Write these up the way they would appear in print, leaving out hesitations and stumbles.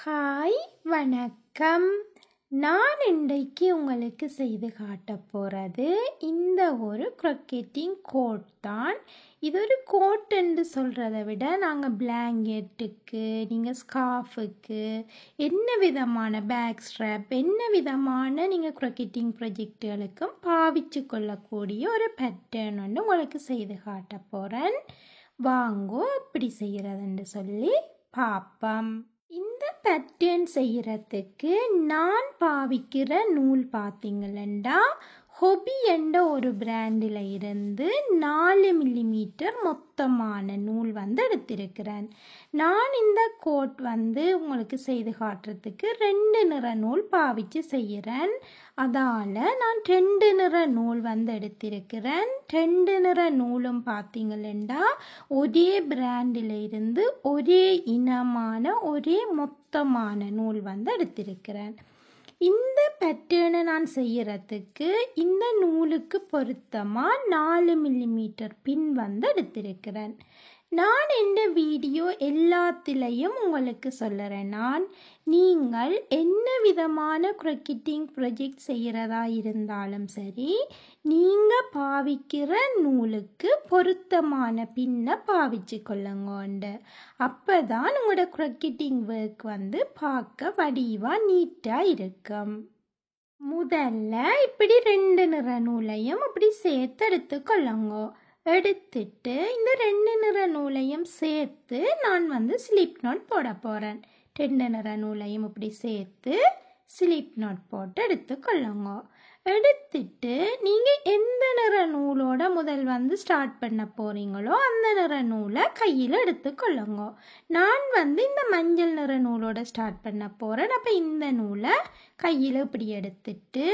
Hi வணக்கம். நான் இன்றைக்கு உங்களுக்கு செய்து காட்ட போகிறது இந்த ஒரு க்ரொக்கெட்டிங் கோட் தான். இது ஒரு கோட் என்று சொல்கிறத விட நாங்கள் பிளாங்கெட்டுக்கு, நீங்கள் ஸ்கார்ஃபுக்கு, என்ன விதமான பேக் ஸ்ட்ராப், என்ன விதமான நீங்கள் க்ரொக்கெட்டிங் ப்ரொஜெக்டுகளுக்கும் பாவிச்சு கொள்ளக்கூடிய ஒரு பேட்டர்ன் ஒன்று உங்களுக்கு செய்து காட்ட போகிறேன். வாங்கோ எப்படி செய்கிறதுன்னு சொல்லி பார்ப்போம். இந்த பேட்டர்ன் செய்கிறதுக்கு நான் பாவிக்கிற நூல் பார்த்தீங்களா, ஹொபி என்ற ஒரு பிராண்டில் இருந்து 4 மில்லிமீட்டர் மொத்தமான நூல் எடுத்திருக்கிறேன். நான் இந்த கோட் உங்களுக்கு செய்து காட்டுறதுக்கு 2 நிற நூல் பாவிச்சு செய்கிறேன். அதால் நான் 2 நிற நூல் எடுத்திருக்கிறேன். 2 நிற நூலும் பார்த்தீங்களா ஒரே பிராண்டில் இருந்து ஒரே இனமான ஒரே மொத்தமான நூல் எடுத்திருக்கிறேன். இந்த பேட்டர்னை நான் செய்யறதுக்கு இந்த நூலுக்கு பொருத்தமாக 4 மில்லிமீட்டர் பின் எடுத்திருக்கிறேன். நான் இந்த வீடியோ எல்லாத்திலையும் உங்களுக்கு சொல்லுறேன். நீங்கள் என்ன விதமான க்ரொக்கெட்டிங் ப்ரொஜெக்ட் செய்கிறதா இருந்தாலும் சரி, நீங்கள் பாவிக்கிற நூலுக்கு பொருத்தமான பின்னை பாவிச்சு கொள்ளுங்க. அப்போ தான் உங்களோட க்ரொக்கெட்டிங் ஒர்க் பார்க்க வடிவாக நீட்டாக இருக்கும். முதல்ல இப்படி 2 நிற நூலையும் இப்படி சேர்த்து எடுத்துக்கொள்ளுங்க. எடுத்துட்டு இந்த 2 நிற நூலையும் சேர்த்து நான் ஸ்லிப் நாட் போட போகிறேன். 2 நிற நூலையும் இப்படி சேர்த்து ஸ்லிப் நாட் போட்டு எடுத்துக்கொள்ளுங்க. எடுத்துட்டு நீங்கள் எந்த நிற நூலோட முதல் ஸ்டார்ட் பண்ண போகிறீங்களோ அந்த நிற நூலை கையில் எடுத்துக்கொள்ளுங்க. நான் இந்த மஞ்சள் நிற நூலோட ஸ்டார்ட் பண்ண போகிறேன். அப்போ இந்த நூலை கையில் இப்படி எடுத்துட்டு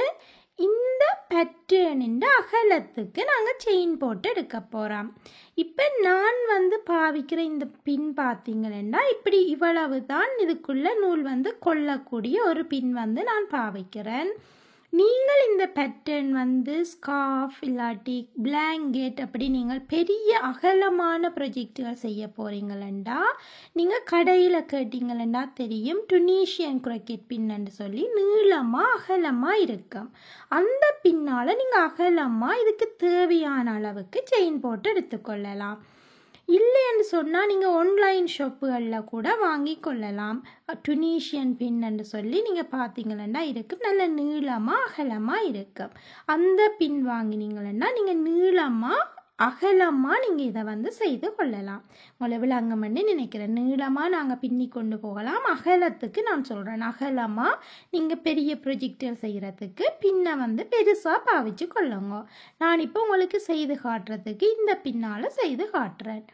இந்த பேட்டர்னின் அகலத்துக்கு நாங்கள் செயின் போட்டு எடுக்க போகிறோம். இப்போ நான் பாவிக்கிற இந்த பின் பார்த்தீங்கன்னா இப்படி இவ்வளவு தான் இதுக்குள்ள நூல் கொள்ளக்கூடிய ஒரு பின் நான் பாவிக்கிறேன். நீங்கள் இந்த பேட்டர்ன் ஸ்கார்ஃப் இல்லாட்டி பிளாங்கெட் அப்படி நீங்கள் பெரிய அகலமான ப்ரொஜெக்டுகள் செய்ய போகிறீங்களா, நீங்கள் கடையில் கேட்டிங்களா தெரியும், டுனீஷியன் க்ரொக்கெட் பின்னு சொல்லி நீளமாக அகலமாக இருக்கும். அந்த பின்னால் நீங்கள் அகலமாக இதுக்கு தேவையான அளவுக்கு செயின் போட்டு எடுத்துக்கொள்ளலாம். இல்லைன்னு சொன்னால் நீங்கள் ஆன்லைன் ஷாப்புகளில் கூட வாங்கி கொள்ளலாம். டுனீஷியன் பின்னு சொல்லி நீங்கள் பார்த்தீங்களா இருக்கும், நல்ல நீளமாக அகலமாக இருக்கும். அந்த பின் வாங்கினீங்களா நீங்கள் நீளமாக அகலமாக நீங்கள் இதை செய்து கொள்ளலாம். உங்களை விளங்கம்னு நினைக்கிறேன். நீளமாக நாங்கள் பின்னி கொண்டு போகலாம். அகலத்துக்கு நான் சொல்கிறேன், அகலமாக நீங்கள் பெரிய ப்ரொஜெக்டர் செய்கிறதுக்கு பின்னை பெருசாக பாவிச்சு கொள்ளுங்க. நான் இப்போ உங்களுக்கு செய்து காட்டுறதுக்கு இந்த பின்னால் செய்து காட்டுறேன்.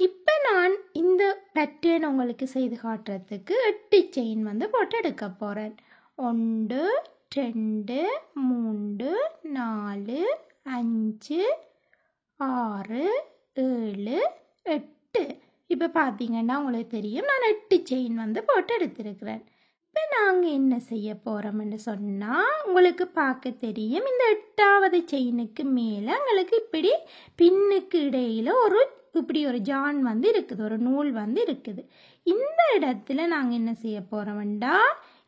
இப்போ நான் இந்த பேட்டர்ன் உங்களுக்கு செய்து காட்டுறதுக்கு 8 செயின் போட்டு எடுக்க போகிறேன். 1 2 3 4 5 6 7 8. இப்போ பார்த்தீங்கன்னா உங்களுக்கு தெரியும், நான் 8 செயின் போட்டு எடுத்திருக்கிறேன். இப்போ நாங்கள் என்ன செய்ய போகிறோம்னு சொன்னால் உங்களுக்கு பார்க்க தெரியும், இந்த 8வது செயினுக்கு மேலே உங்களுக்கு இப்படி பின்னுக்கு இடையில் இப்படி ஒரு ஜான் இருக்குது, ஒரு நூல் இருக்குது. இந்த இடத்துல நாங்கள் என்ன செய்ய போகிறோம்டா,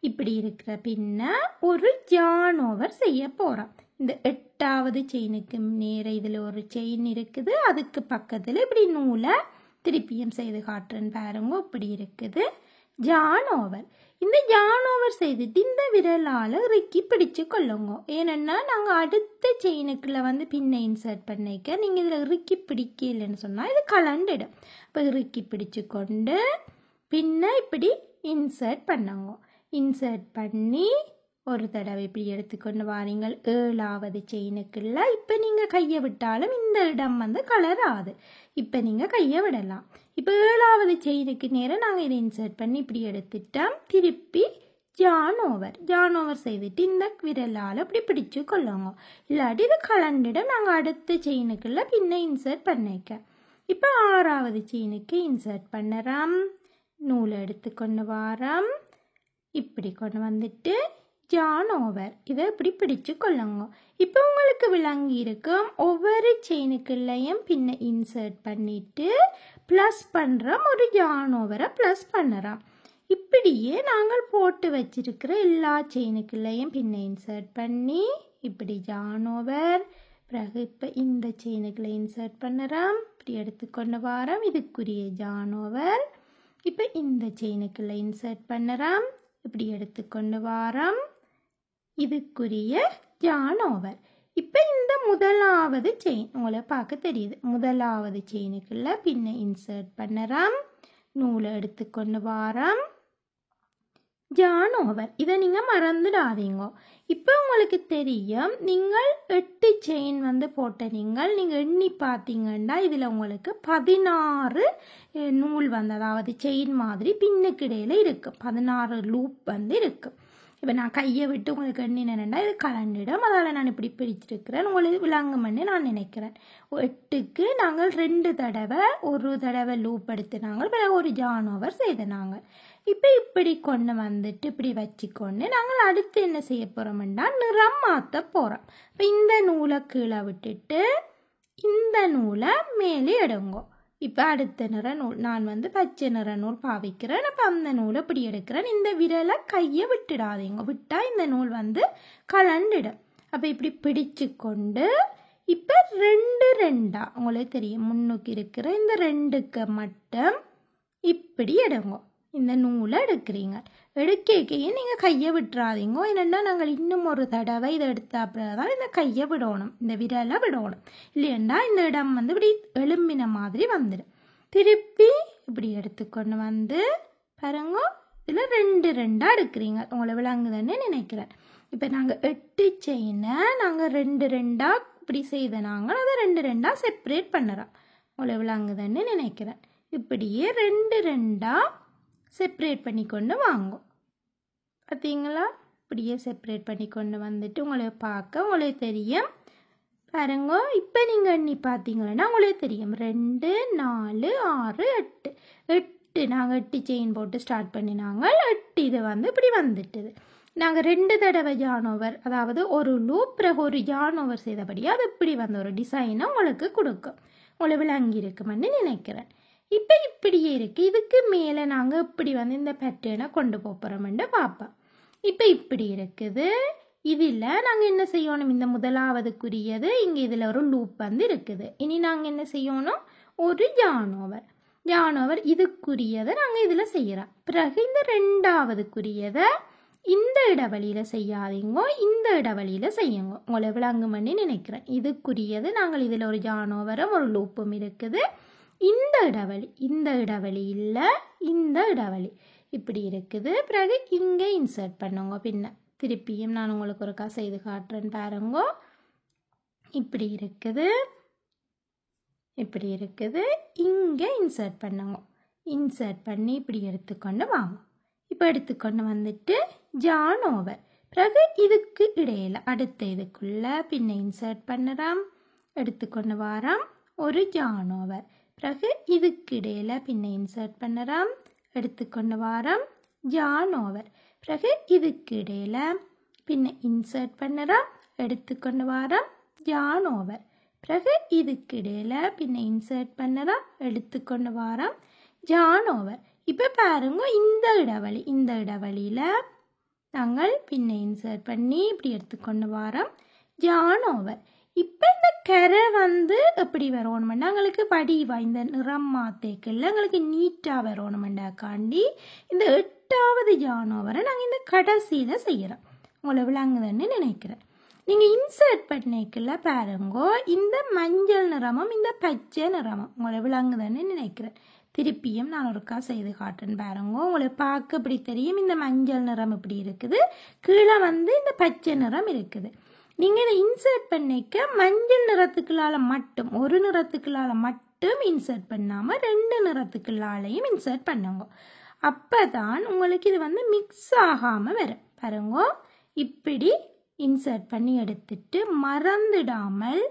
இப்படி இருக்கிற பின்ன ஒரு ஜான் ஓவர் செய்ய போகிறோம். இந்த 8வது செயினுக்கு நேர இதில் ஒரு செயின் இருக்குது, அதுக்கு பக்கத்தில் இப்படி நூலை திருப்பியும் செய்து காட்டுறேன்னு பாருங்க. இப்படி இருக்குது ஜான் ஓவர். இந்த ஜான் ஓவர் செய்துட்டு இந்த விரலால் இறுக்கி பிடிச்சு கொள்ளுங்க. ஏன்னா நாங்கள் அடுத்த செயினுக்குள்ள பின்னை இன்சர்ட் பண்ணிக்க நீங்கள் இதில் இறுக்கி பிடிக்கலன்னு சொன்னால் இது கலண்டிடும். இப்போ இறுக்கி பிடிச்சு கொண்டு பின்னை இப்படி இன்சர்ட் பண்ணுங்க. இன்சர்ட் பண்ணி ஒரு தடவை இப்படி எடுத்துக்கொண்டு வாரீங்கள் 7வது செயினுக்குள்ள. இப்போ நீங்கள் கையை விட்டாலும் இந்த இடம் கலராது. இப்போ நீங்கள் கையை விடலாம். இப்போ 7வது செயினுக்கு நேரம் நாங்கள் இதை இன்சர்ட் பண்ணி இப்படி எடுத்துட்டோம். திருப்பி ஜான் ஓவர் செய்துட்டு இந்த விரலால் இப்படி பிடிச்சு கொள்ளுங்க. இல்லாட்டி இது கலண்டிடம். நாங்கள் அடுத்த செயினுக்குள்ள பின்ன இன்சர்ட் பண்ணிக்க. இப்போ 6வது செயினுக்கு இன்சர்ட் பண்ணுறோம். நூலை எடுத்துக்கொண்டு வாரோம். இப்படி கொண்டு வந்துட்டு ஜான் ஓவர் இதை இப்படி பிடிச்சு கொள்ளுங்க. இப்போ உங்களுக்கு விளங்கி இருக்கும், ஒவ்வொரு செயினுக்குள்ளேயும் பின்ன இன்சர்ட் பண்ணிட்டு ப்ளஸ் பண்ணுறோம், ஒரு ஜான் ஓவரை ப்ளஸ் பண்ணுறோம். இப்படியே நாங்கள் போட்டு வச்சிருக்கிற எல்லா செயினுக்குள்ளேயும் பின்ன இன்சர்ட் பண்ணி இப்படி ஜான் ஓவர், பிறகு இப்போ இந்த செயினுக்குள்ளே இன்சர்ட் பண்ணுறோம், இப்படி எடுத்துக்கொண்டு வாரோம், இதுக்குரிய ஜான் ஓவர், இப்போ இந்த செயினுக்குள்ளே இன்சர்ட் பண்ணுறோம், இப்படி எடுத்துக்கொண்டு வாரோம், இதுக்குரிய ஜான் ஓவர். இப்போ இந்த முதலாவது செயின் உங்களை பார்க்க தெரியுது, முதலாவது செயினுக்குள்ள பின்ன இன்சர்ட் பண்ணுறோம், நூலை எடுத்துக்கொண்டு வாரோம், ஜான் ஓவர். இதை நீங்கள் மறந்துடாதீங்க. இப்போ உங்களுக்கு தெரியும், நீங்கள் 8 செயின் போட்ட நீங்கள் எண்ணி பார்த்தீங்கன்னா இதில் உங்களுக்கு 16 நூல் அதாவது செயின் மாதிரி பின்னுக்கு இடையில இருக்கும், 16 லூப் இருக்கும். இப்போ நான் கையை விட்டு உங்களுக்கு எண்ணினேன்னா இது கலண்டிடும், அதால் நான் இப்படி பிரிச்சிருக்கிறேன், உங்களுக்கு விளங்கும்னு நான் நினைக்கிறேன். 8க்கு நாங்கள் 2 தடவை ஒரு தடவை லூப் எடுத்துனாங்க, பிறகு ஒரு ஜான் ஓவர் செய்தனாங்க. இப்போ இப்படி கொண்டு வந்துட்டு இப்படி வச்சுக்கொண்டு நாங்கள் அடுத்து என்ன செய்ய போகிறோம்னா நிறம் மாற்ற போகிறோம். இப்போ இந்த நூலை கீழே விட்டுட்டு இந்த நூலை மேலே எடுங்கோ. இப்போ அடுத்த நிற நூல் நான் பச்சை நிற நூல் பாவிக்கிறேன், அப்போ அந்த நூலை இப்படி எடுக்கிறேன். இந்த விரலை கையை விட்டுடாதீங்க, விட்டால் இந்த நூல் கலண்டிடும். அப்போ இப்படி பிடிச்சு கொண்டு இப்போ 2 உங்களுக்கு தெரியும் முன்னுக்கு இருக்கிற இந்த 2க்கு மட்டும் இப்படி எடுங்க. இந்த நூலை எடுக்கிறீங்க, எடுக்கையும் நீங்கள் கையை விட்டுறாதீங்க, என்னென்னா நாங்கள் இன்னும் ஒரு தடவை இதை எடுத்தாப்புறதான் இந்த கையை விடணும், இந்த விரலை விடணும், இல்லையண்டா இந்த இடம் இப்படி எலும்பின மாதிரி வந்துடும். திருப்பி இப்படி எடுத்துக்கொண்டு பாருங்க, இதில் 2 எடுக்கிறீங்க, உங்களை விளங்குதுன்னு நினைக்கிறேன். இப்போ நாங்கள் 8 செயினை நாங்கள் 2 இப்படி செய்த நாங்கள் அதை 2 செப்பரேட் பண்ணுறோம், உங்களை விளங்குதுன்னு நினைக்கிறேன். இப்படியே 2 செப்பரேட் பண்ணி கொண்டு வாங்கும், பார்த்தீங்களா? இப்படியே செப்பரேட் பண்ணி கொண்டு வந்துட்டு உங்களுக்கு பார்க்க உங்களுக்கு தெரியும் பாருங்க. இப்போ நீங்கள் எண்ணி பார்த்தீங்கன்னா உங்களுக்கு தெரியும் 2 4 6 8 நாங்கள் 8 செயின் போட்டு ஸ்டார்ட் பண்ணினாங்க, 8 இது இப்படி வந்துட்டுது. நாங்கள் 2 தடவை ஜான் ஓவர், அதாவது ஒரு லூப் பிறகு ஒரு ஜான் ஓவர் செய்தபடி அது இப்படி ஒரு டிசைனை உங்களுக்கு கொடுக்கும், உங்களுக்கு விளங்கி இருக்குமென்னு நினைக்கிறேன். இப்போ இப்படியே இருக்குது, இதுக்கு மேலே நாங்கள் இப்படி இந்த பேட்டர்னை கொண்டு போகிறோம்னு பார்ப்போம். இப்போ இப்படி இருக்குது, இதில் நாங்கள் என்ன செய்யணும், இந்த முதலாவதுக்குரியது இங்கே இதில் ஒரு லூப் இருக்குது. இனி நாங்கள் என்ன செய்யணும், ஒரு ஜான் ஓவர் இதுக்குரியதை நாங்கள் இதில் செய்கிறோம். பிறகு இந்த 2வதுக்குரியதை இந்த இடைவெளியில் செய்யாதீங்க, இந்த இடைவெளியில் செய்யுங்க, உங்களை விளங்குமென்னு நினைக்கிறேன். இதுக்குரியது நாங்கள் இதில் ஒரு ஜான் ஓவரும் ஒரு லூப்பும் இருக்குது. இந்த இடைவெளி இல்லை, இந்த இடைவெளி இப்படி இருக்குது. பிறகு இங்கே இன்சர்ட் பண்ணுங்க. பின்ன திருப்பியும் நான் உங்களுக்கு ஒருக்கா செய்து காட்டுறேன் பாருங்க. இப்படி இருக்குது, இங்கே இன்சர்ட் பண்ணுங்க. இன்சர்ட் பண்ணி இப்படி எடுத்துக்கொண்டு வாங்க. இப்போ எடுத்துக்கொண்டு வந்துட்டு ஜான் ஓவர், பிறகு இதுக்கு இடையில் அடுத்த இதுக்குள்ளே பின்ன இன்சர்ட் பண்ணுறோம், எடுத்துக்கொண்டு வாரோம், ஒரு ஜான் ஓவர், பிறகு இதுக்கு இடையில் பின்ன இன்சர்ட் பண்ணுறோம், எடுத்துக்கொண்டு வாரோம், ஜான் ஓவர், பிறகு இதுக்கு இடையில் பின்ன இன்சர்ட் பண்ணுறோம், எடுத்துக்கொண்டு வாரோம், ஜான் ஓவர், பிறகு இதுக்கு இடையில் பின்ன இன்சர்ட் பண்ணுறோம், எடுத்துக்கொண்டு வாரோம், ஜான் ஓவர். இப்போ பாருங்க, இந்த இடைவெளியில் நாங்கள் பின்ன இன்சர்ட் பண்ணி இப்படி எடுத்துக்கொண்டு வாரோம், ஜான் ஓவர். இப்போ இந்த கரை எப்படி வரணுமெண்டா எங்களுக்கு வடிவா இந்த நிறம் மாற்றேக்கல்ல எங்களுக்கு நீட்டாக வரணுமெண்டாக்காண்டி இந்த 8வது ஜான் ஓவரை நாங்கள் இந்த கடைசியில் செய்கிறோம், உங்களை விளங்குதுன்னு நினைக்கிறேன். நீங்கள் இன்சர்ட் பண்ணிக்கல பாருங்கோ, இந்த மஞ்சள் நிறமும் இந்த பச்சை நிறமும் உங்களை விளங்குதுன்னு நினைக்கிறேன். திருப்பியும் நான் ஒருக்கா செய்து காட்டுறேன் பாருங்கோ, உங்களை பார்க்க இப்படி தெரியும். இந்த மஞ்சள் நிறம் இப்படி இருக்குது, கீழே இந்த பச்சை நிறம் இருக்குது. நீங்கள் இதை இன்சர்ட் பண்ணிக்க மஞ்சள் நிறத்துக்குள்ளால் மட்டும், ஒரு நிறத்துக்குள்ளால் மட்டும் இன்சர்ட் பண்ணாமல் 2 நிறத்துக்குள்ளாலையும் இன்சர்ட் பண்ணுங்க. அப்போ தான் உங்களுக்கு இது மிக்ஸ் ஆகாமல் வரும் பாருங்கோ. இப்படி இன்சர்ட் பண்ணி எடுத்துட்டு மறந்துடாமல்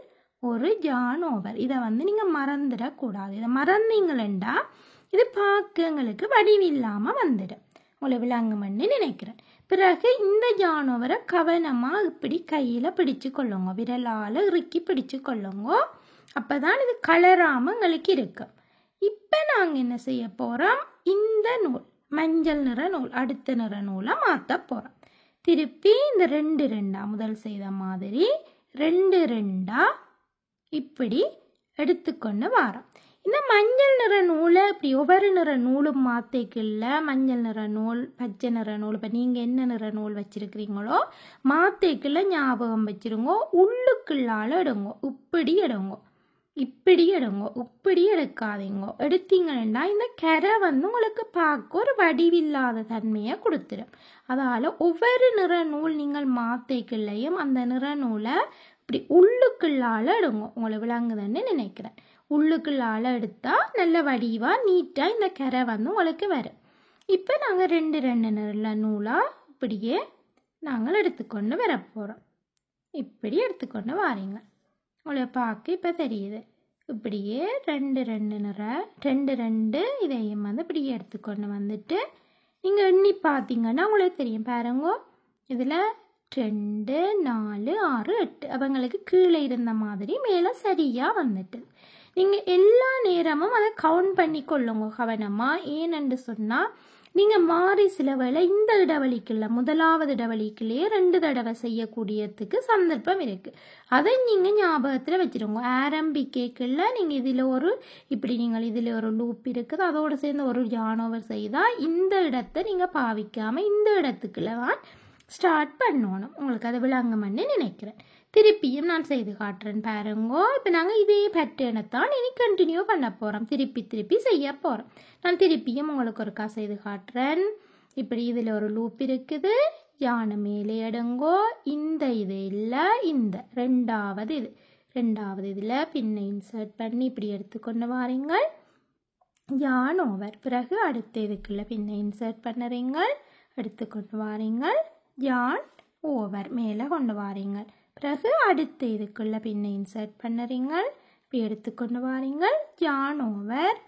ஒரு ஜான் ஓவர், இதை நீங்கள் மறந்துடக்கூடாது. இதை மறந்தீங்களா இது பார்க்க எங்களுக்கு வடிவில்லாமல் வந்துடும், உங்களை விளங்குமென்னு நினைக்கிறேன். பிறகு இந்த ஜான் ஓவரை கவனமாக இப்படி கையில் பிடிச்சு கொள்ளுங்க, விரலால் இறுக்கி பிடிச்சு கொள்ளுங்க, அப்போ தான் இது கலராமல் எங்களுக்கு இருக்கும். இப்போ நாங்கள் என்ன செய்ய போகிறோம், இந்த நூல் மஞ்சள் நிற நூல் அடுத்த நிற நூலை மாற்ற போகிறோம். திருப்பி இந்த 2 2 முதல் செய்த மாதிரி 2 2 இப்படி எடுத்துக்கொண்டு வரோம். இந்த மஞ்சள் நிற நூலை இப்படி ஒவ்வொரு நிற நூலும் மாற்றிக்கல, மஞ்சள் நிற நூல், பச்சை நிற நூல், இப்போ நீங்கள் என்ன நிற நூல் வச்சுருக்கிறீங்களோ மாற்றிக்கல ஞாபகம் வச்சுருங்க. உள்ளுக்குள்ளால் எடுங்க, இப்படி எடுங்க, இப்படி எடுங்க, இப்படி எடுக்காதீங்க. எடுத்தீங்கன்னா இந்த கரை உங்களுக்கு பார்க்க ஒரு வடிவில்லாத தன்மையை கொடுத்துடும். அதால் ஒவ்வொரு நிற நூல் நீங்கள் மாற்றிக்கலையும் அந்த நிற நூலை இப்படி உள்ளுக்குள்ளால் எடுங்க. உங்களை விளங்குதுன்னு நினைக்கிறேன். உள்ளுக்குள்ளால் எடுத்தால் நல்ல வடிவாக நீட்டாக இந்த கரை உங்களுக்கு வரும். இப்போ நாங்கள் 2 2 நிற நூலாக இப்படியே நாங்கள் எடுத்துக்கொண்டு வர போகிறோம். இப்படி எடுத்துக்கொண்டு வாரீங்க. உங்களை பார்க்க இப்போ தெரியுது. இப்படியே 2 2 நிற 2 2 இதையும் இப்படியே எடுத்துக்கொண்டு வந்துட்டு நீங்கள் எண்ணி பார்த்தீங்கன்னா உங்களுக்கு தெரியும். பாருங்க, இதில் 2 4 6 8 அவங்களுக்கு கீழே இருந்த மாதிரி மேலே சரியாக வந்துட்டு. நீங்கள் எல்லா நேரமும் அதை கவுண்ட் பண்ணி கொள்ளுங்க கவனமாக. ஏனென்று சொன்னால் நீங்கள் மாறி சில வேளை இந்த இடைவெளிக்குள்ள முதலாவது இடைவெளிக்குள்ளேயே 2 தடவை செய்யக்கூடியதுக்கு சந்தர்ப்பம் இருக்குது. அதை நீங்கள் ஞாபகத்தில் வச்சுருங்க. ஆரம்பிக்கல நீங்கள் இதில் இப்படி நீங்கள் இதில் ஒரு லூப் இருக்குது, அதோடு சேர்ந்து ஒரு ஜானோவர் செய்தால் இந்த இடத்தை நீங்கள் பாவிக்காமல் இந்த இடத்துக்குள்ள தான் ஸ்டார்ட் பண்ணணும். உங்களுக்கு அது விளங்கும்னு நினைக்கிறேன். திருப்பியும் நான் செய்து காட்டுறேன் பாருங்கோ. இப்போ நாங்கள் இதே பேட்டர்னை தான் இனி கண்டினியூ பண்ண போகிறோம். திருப்பி செய்ய போகிறோம். நான் திருப்பியும் உங்களுக்கு ஒருக்கா செய்து காட்டுறேன். இப்படி இதில் ஒரு லூப் இருக்குது, யானை மேலே எடுங்கோ. இந்த இது இல்லை, இந்த ரெண்டாவது இதில் பின்னை இன்சர்ட் பண்ணி இப்படி எடுத்துக்கொண்டு வாரீங்கள். யான் ஓவர். பிறகு அடுத்த இதுக்குள்ள பின்னை இன்சர்ட் பண்ணுறீங்கள், எடுத்துக்கொண்டு வாரீங்கள். யான் ஓவர் மேலே கொண்டு வாரீங்கள். பிறகு அடுத்த இதுக்குள்ள பின்னை இன்சர்ட் பண்ணுறீங்கள், இப்படி எடுத்துக்கொண்டு வாரீங்கள். யான் ஓவர்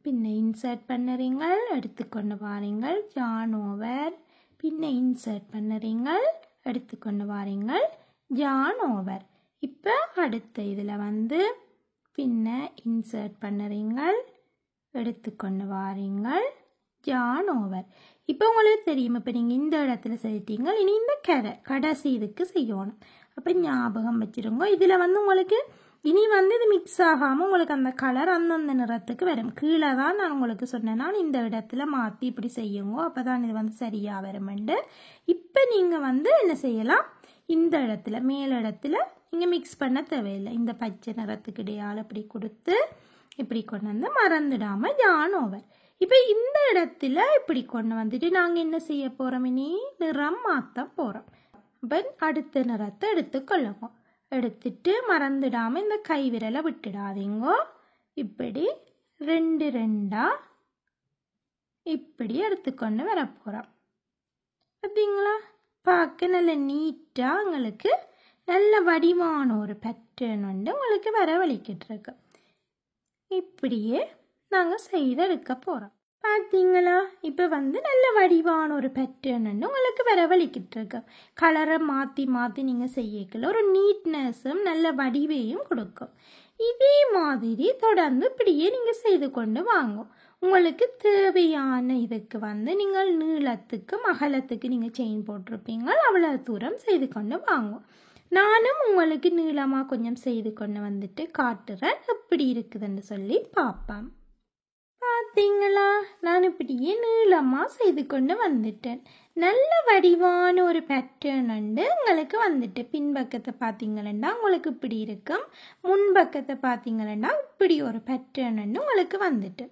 பின்னை இன்சர்ட் பண்ணுறீங்கள், எடுத்துக்கொண்டு வாரீங்கள். யான் ஓவர் பின்னை இன்சர்ட் பண்ணுறீங்கள், எடுத்துக்கொண்டு வாரீங்கள். யான் ஓவர். இப்போ அடுத்த இதில் பின்னை இன்சர்ட் பண்ணுறீங்கள், எடுத்துக்கொண்டு வாரீங்கள். யான் ஓவர். இப்போ உங்களுக்கு தெரியும். இப்போ நீங்கள் இந்த இடத்துல செய்யிட்டீங்க. இனி இந்த கடைசி இதுக்கு செய்யணும். அப்போ ஞாபகம் வச்சுருங்க. இதில் உங்களுக்கு இனி இது மிக்ஸ் ஆகாமல் உங்களுக்கு அந்த கலர் அந்தந்த நிறத்துக்கு வரும். கீழே தான் நான் உங்களுக்கு சொன்னேன்னா இந்த இடத்துல மாற்றி இப்படி செய்யுங்க, அப்போ தான் இது சரியாக வருமெண்டு. இப்போ நீங்கள் என்ன செய்யலாம், இந்த இடத்துல மேலிடத்துல நீங்கள் மிக்ஸ் பண்ண தேவையில்லை. இந்த பச்சை நிறத்துக்கு இடையால் இப்படி கொடுத்து இப்படி கொண்டு மறந்துடாமல் யான் ஓவர். இப்போ இந்த இடத்துல இப்படி கொண்டு வந்துட்டு நாங்கள் என்ன செய்ய போகிறோம், இனி நிறம் மாற்ற போகிறோம். இப்போ அடுத்த நிறத்தை எடுத்துக்கொள்ளுங்க. எடுத்துட்டு மறந்துடாமல் இந்த கை விரலை விட்டுடாதீங்க. இப்படி 2 2 இப்படி எடுத்துக்கொண்டு வர போகிறோம். பார்த்தீங்களா, பார்க்க நல்ல நீட்டாக உங்களுக்கு நல்ல வடிவான ஒரு பேட்டர்ன் உங்களுக்கு வரவழைக்கிட்டு இருக்கு. இப்படியே நாங்கள் செய்து எடுக்க போகிறோம். பார்த்தீங்களா, இப்போ நல்ல வடிவான ஒரு பேட்டர்ன் உங்களுக்கு வரவழைக்கிட்டு இருக்கு. கலரை மாற்றி மாற்றி நீங்கள் செய்யக்கல ஒரு நீட்னஸும் நல்ல வடிவையும் கொடுக்கும். இதே மாதிரி தொடர்ந்து இப்படியே நீங்கள் செய்து கொண்டு வாங்க. உங்களுக்கு தேவையான இதுக்கு நீங்கள் நீளத்துக்கு அகலத்துக்கு நீங்கள் செயின் போட்டிருப்பீங்க, அவ்வளோ தூரம் செய்து கொண்டு வாங்க. நானும் உங்களுக்கு நீளமாக கொஞ்சம் செய்து கொண்டு வந்துட்டு காட்டுறேன் எப்படி இருக்குதுன்னு சொல்லி பார்ப்பேன். பார்த்தீங்களா, நான் இப்படியே நீளமாக செய்து கொண்டு வந்துட்டேன். நல்ல வடிவான ஒரு பேட்டர்ன் உங்களுக்கு வந்துட்டு. பின்பக்கத்தை பார்த்தீங்கன்னா உங்களுக்கு இப்படி இருக்கும், முன்பக்கத்தை பார்த்தீங்கன்னா இப்படி ஒரு பேட்டர்ன் உங்களுக்கு வந்துட்டு.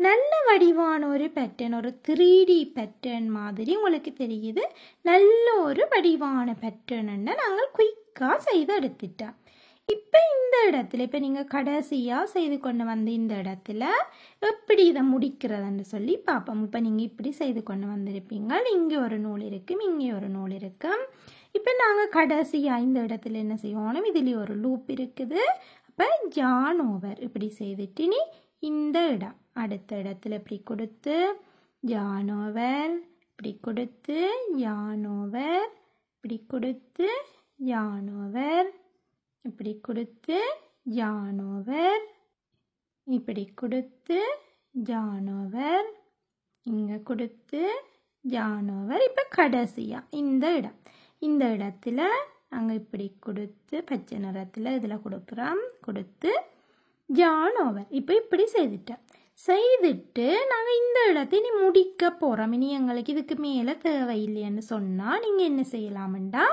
நல்ல வடிவான ஒரு பேட்டர்ன், ஒரு 3D பேட்டர்ன் மாதிரி உங்களுக்கு தெரியுது. நல்ல ஒரு வடிவான பேட்டர்ன் நாங்கள் குயிக்காக செய்து எடுத்துட்டோம். இப்போ இந்த இடத்துல இப்போ நீங்கள் கடைசியாக செய்து கொண்டு வந்து இந்த இடத்துல எப்படி இதை முடிக்கிறதுன்னு சொல்லி பார்ப்போம். இப்போ நீங்கள் இப்படி செய்து கொண்டு வந்திருப்பீங்க. இங்கே ஒரு நூல் இருக்கும், இங்கே ஒரு நூல் இருக்கும். இப்போ நாங்கள் கடைசியாக இந்த இடத்துல என்ன செய்யணும், இதுலேயே ஒரு லூப் இருக்குது. அப்போ ஜான் ஓவர் இப்படி செய்துட்டு நீ இந்த இடம் அடுத்த இடத்துல இப்படி கொடுத்து ஜான் ஓவர் இப்படி கொடுத்து ஜான் ஓவர் இப்படி கொடுத்து ஜான் ஓவர் இப்படி கொடுத்து ஜான் ஓவர் இப்படி கொடுத்து ஜான் ஓவர் இங்கே கொடுத்து ஜானோவர். இப்போ கடைசியாக இந்த இடத்துல நாங்கள் இப்படி கொடுத்து பச்சை நிறத்தில் இதில் கொடுக்குறோம். கொடுத்து ஜானோவர். இப்போ இப்படி செய்துட்டு நாங்கள் இந்த இடத்தை இனி முடிக்க போகிறோம். இனி எங்களுக்கு இதுக்கு மேலே தேவையில்லைன்னு சொன்னால் நீங்கள் என்ன செய்யலாம்டா,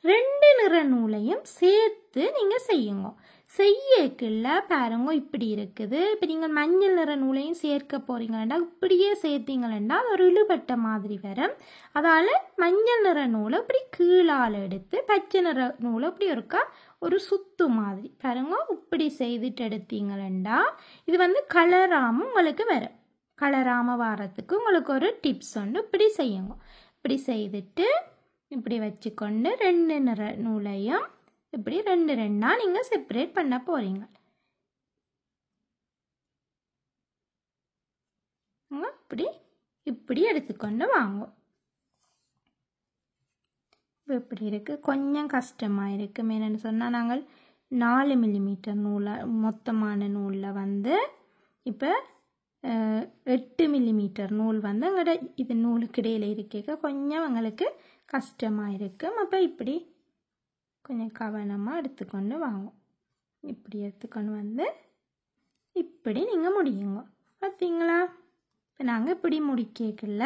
2 நிற நூலையும் சேர்த்து நீங்கள் செய்யுங்க. செய்யக்குள்ள பாருங்க இப்படி இருக்குது. இப்போ நீங்கள் மஞ்சள் நிற நூலையும் சேர்க்க போகிறீங்களா, இப்படியே சேர்த்தீங்களா அது ஒரு இழுபட்ட மாதிரி வரும். அதால் மஞ்சள் நிற நூலை இப்படி கீழால் எடுத்து பச்சை நிற நூலை இப்படி ஒரு சுத்து மாதிரி பாருங்க இப்படி செய்துட்டு எடுத்தீங்களா இது வந்து கலராமல் உங்களுக்கு வரும். கலராமல் வாரத்துக்கு உங்களுக்கு ஒரு டிப்ஸ் உண்டு. இப்படி செய்யுங்க. இப்படி செய்துட்டு இப்படி வச்சுக்கொண்டு 2 நிற நூலையும் இப்படி 2 நீங்கள் செப்பரேட் பண்ண போகிறீங்க. இப்படி எடுத்துக்கொண்டு வாங்க. இப்படி இருக்குது. கொஞ்சம் கஷ்டமாக இருக்குது. என்னென்னு சொன்னால் நாங்கள் 4 மில்லிமீட்டர் நூலை மொத்தமான நூலில் வந்து இப்போ 8 மில்லிமீட்டர் நூல் வந்து எங்களோட இது நூலுக்கு இடையில் இருக்க கொஞ்சம் எங்களுக்கு கஷ்டமாக இருக்கும். அப்போ இப்படி கொஞ்சம் கவனமாக எடுத்துக்கொண்டு வாங்க. இப்படி எடுத்துக்கொண்டு வந்து இப்படி நீங்கள் முடியுங்க. பார்த்தீங்களா? இப்போ நாங்கள் இப்படி முடிக்கல.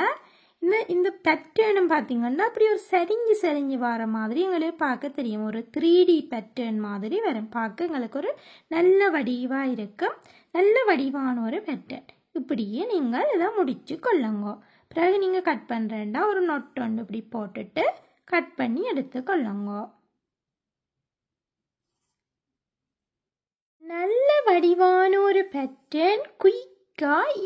இந்த பேட்டர்னும் பார்த்தீங்கன்னா அப்படி ஒரு சரிஞ்சு வர மாதிரி எங்களுக்கு பார்க்க தெரியும். ஒரு 3D பேட்டர்ன் மாதிரி வரும். பார்க்க எங்களுக்கு ஒரு நல்ல வடிவாக இருக்கும். நல்ல வடிவான ஒரு பேட்டர்ன். இப்படியே நீங்கள் இதை முடிச்சு கொள்ளுங்க. பிறகு நீங்கள் கட் பண்ணுறேன்டா ஒரு நொட்டு ஒன்று இப்படி போட்டுட்டு கட் பண்ணி எடுத்து கொள்ளுங்க. நல்ல வடிவான ஒரு பேட்டர்ன்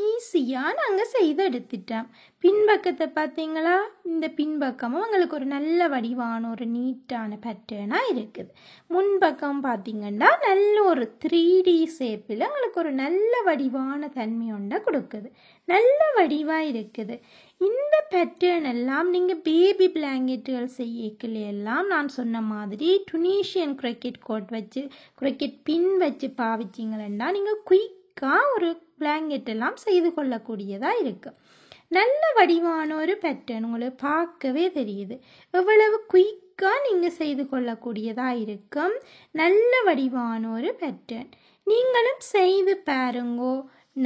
ஈஸியாக நாங்கள் செய்து எடுத்துட்டோம். பின்பக்கத்தை பார்த்தீங்களா? இந்த பின்பக்கமும் உங்களுக்கு ஒரு நல்ல வடிவான ஒரு நீட்டான பேட்டர்னாக இருக்குது. முன்பக்கம் பார்த்தீங்கன்னா நல்ல ஒரு 3D ஷேப்பில் உங்களுக்கு ஒரு நல்ல வடிவான தன்மை ஒன்றை கொடுக்குது. நல்ல வடிவாக இருக்குது. இந்த பேட்டர்ன் எல்லாம் நீங்கள் பேபி பிளாங்கெட்டுகள் செய்யலாம் நான் சொன்ன மாதிரி டுனீஷியன் க்ரொக்கெட் கோட் வச்சு க்ரொக்கெட் பின் வச்சு பாவிச்சிங்களா நீங்கள் ஒரு பிளாங்கெட் எல்லாம் செய்து கொள்ளக்கூடியதாக இருக்குது. நல்ல வடிவான ஒரு பேட்டர்ன் உங்களுக்கு பார்க்கவே தெரியுது. எவ்வளவு குயிக்காக நீங்கள் செய்து கொள்ளக்கூடியதாக இருக்கும். நல்ல வடிவான ஒரு பேட்டர்ன். நீங்களும் செய்து பாருங்கோ.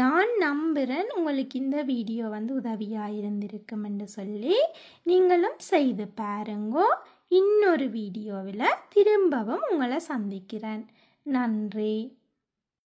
நான் நம்புகிறேன் உங்களுக்கு இந்த வீடியோ வந்து உதவியாக இருந்திருக்கும் என்று சொல்லி நீங்களும் செய்து பாருங்கோ. இன்னொரு வீடியோவில் திரும்பவும் உங்களை சந்திக்கிறேன். நன்றி.